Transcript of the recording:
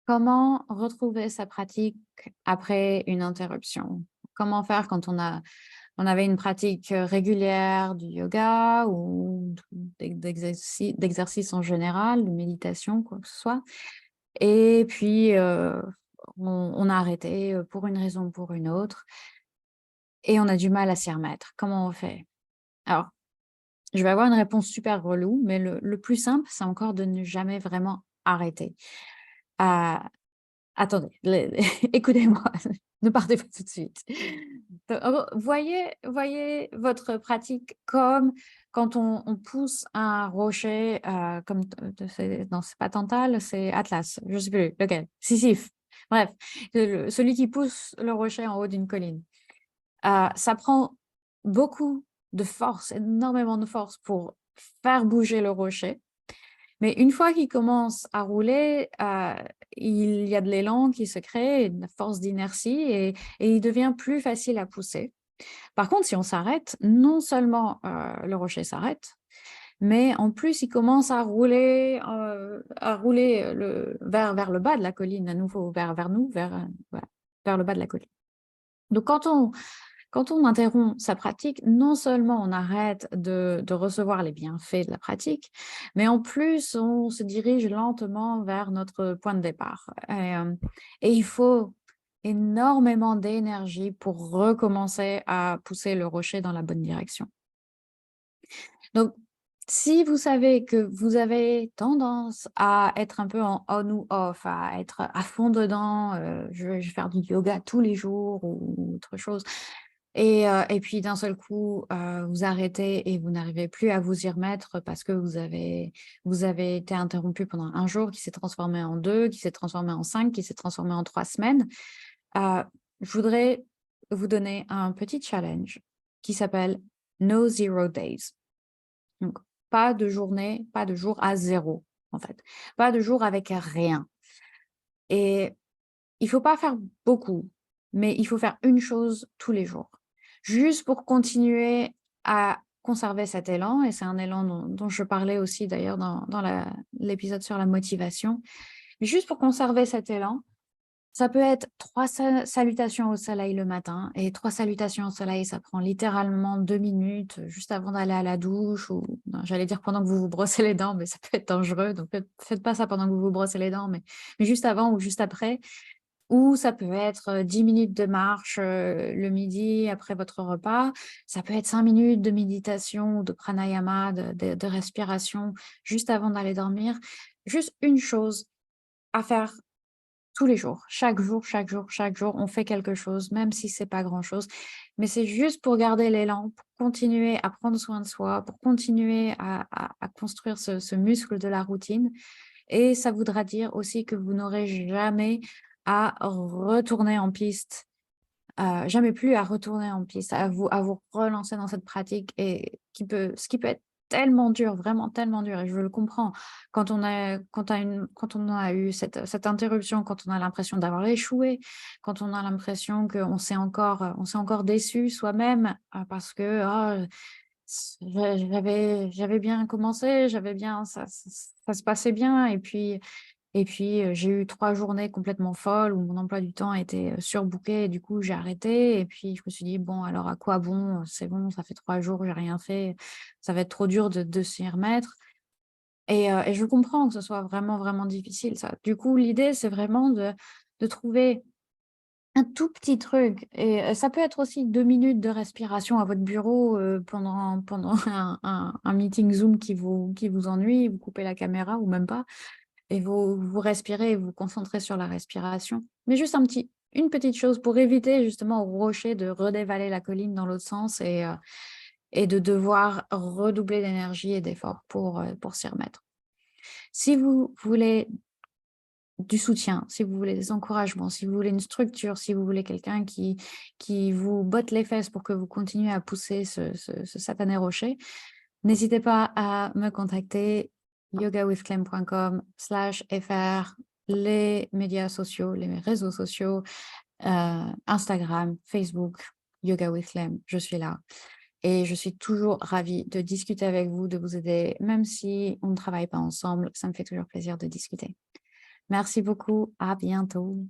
Comment retrouver sa pratique après une interruption? Comment faire quand on avait une pratique, régulière du yoga ou d'exercices en général, de méditation, quoi que ce soit et puis, on a arrêté, pour une raison ou pour une autre et on a du mal à s'y remettre. Comment on fait? Alors, je vais avoir une réponse super relou, mais le plus simple, c'est encore de ne jamais vraiment arrêter. Ah, attendez, écoutez-moi, ne partez pas tout de suite. Voyez votre pratique comme quand on pousse un rocher, comme c'est non, c'est pas Tantale, c'est Atlas, je sais plus lequel, Sisyphe. Bref, celui qui pousse le rocher en haut d'une colline. Ça prend beaucoup de force, énormément de force pour faire bouger le rocher. Mais une fois qu'il commence à rouler, il y a de l'élan qui se crée, de la force d'inertie et il devient plus facile à pousser. Par contre, si on s'arrête, non seulement, le rocher s'arrête, mais en plus il commence à rouler, vers le bas de la colline à nouveau, vers nous, voilà, vers le bas de la colline. Donc quand on interrompt sa pratique, non seulement on arrête de recevoir les bienfaits de la pratique, mais en plus on se dirige lentement vers notre point de départ. Et il faut énormément d'énergie pour recommencer à pousser le rocher dans la bonne direction. Donc, si vous savez que vous avez tendance à être un peu en on ou off, à être à fond dedans, je vais faire du yoga tous les jours ou autre chose et puis d'un seul coup, vous arrêtez et vous n'arrivez plus à vous y remettre parce que vous avez été interrompu pendant un jour qui s'est transformé en 2, qui s'est transformé en 5, qui s'est transformé en 3 semaines. Heu, je voudrais vous donner un petit challenge qui s'appelle No Zero Days. Donc, pas de journée, pas de jour à zéro, en fait. Pas de jour avec rien et il faut pas faire beaucoup, mais il faut faire une chose tous les jours. Juste pour continuer à conserver cet élan et c'est un élan dont je parlais aussi d'ailleurs dans l'épisode sur la motivation. Juste pour conserver cet élan, ça peut être 3 salutations au soleil le matin et 3 salutations au soleil, ça prend littéralement 2 minutes, juste avant d'aller à la douche ou non, j'allais dire pendant que vous vous brossez les dents, mais ça peut être dangereux, donc faites pas ça pendant que vous vous brossez les dents, mais juste avant ou juste après. Ou ça peut être, 10 minutes de marche, le midi après votre repas. Ça peut être 5 minutes de méditation ou de pranayama, de respiration juste avant d'aller dormir. Juste une chose à faire tous les jours, chaque jour, chaque jour, chaque jour, on fait quelque chose, même si c'est pas grand-chose. Mais c'est juste pour garder l'élan, pour continuer à prendre soin de soi, pour continuer à construire ce muscle de la routine. Et ça voudra dire aussi que vous n'aurez jamais à retourner en piste, jamais plus à retourner en piste, à vous relancer dans cette pratique et ce qui peut être tellement dur, vraiment tellement dur et je le comprends. Quand on a eu cette interruption, quand on a l'impression d'avoir échoué, quand on a l'impression qu'on s'est encore déçu soi-même, parce que, j'avais bien commencé, j'avais bien ça se passait bien et puis, j'ai eu 3 journées complètement folles où mon emploi du temps était, surbooké et du coup, j'ai arrêté et puis je me suis dit: «Bon, alors à quoi bon? C'est bon, ça fait 3 jours, j'ai rien fait, ça va être trop dur de s'y remettre» et je comprends que ce soit vraiment, vraiment difficile ça. Du coup, l'idée, c'est vraiment de trouver un tout petit truc et ça peut être aussi 2 minutes de respiration à votre bureau, pendant un meeting Zoom qui vous ennuie, vous coupez la caméra ou même pas. Et vous respirez et vous concentrez sur la respiration. Mais juste une petite chose pour éviter justement au rocher de redévaler la colline dans l'autre sens et de devoir redoubler d'énergie et d'efforts pour s'y remettre. Si vous voulez du soutien, si vous voulez des encouragements, si vous voulez une structure, si vous voulez quelqu'un qui vous botte les fesses pour que vous continuez à pousser ce satané rocher, n'hésitez pas à me contacter yogawithclem.com/fr, les médias sociaux, les réseaux sociaux, Instagram, Facebook, Yoga with Clem, je suis là et je suis toujours ravie de discuter avec vous, de vous aider, même si on ne travaille pas ensemble, ça me fait toujours plaisir de discuter. Merci beaucoup. À bientôt.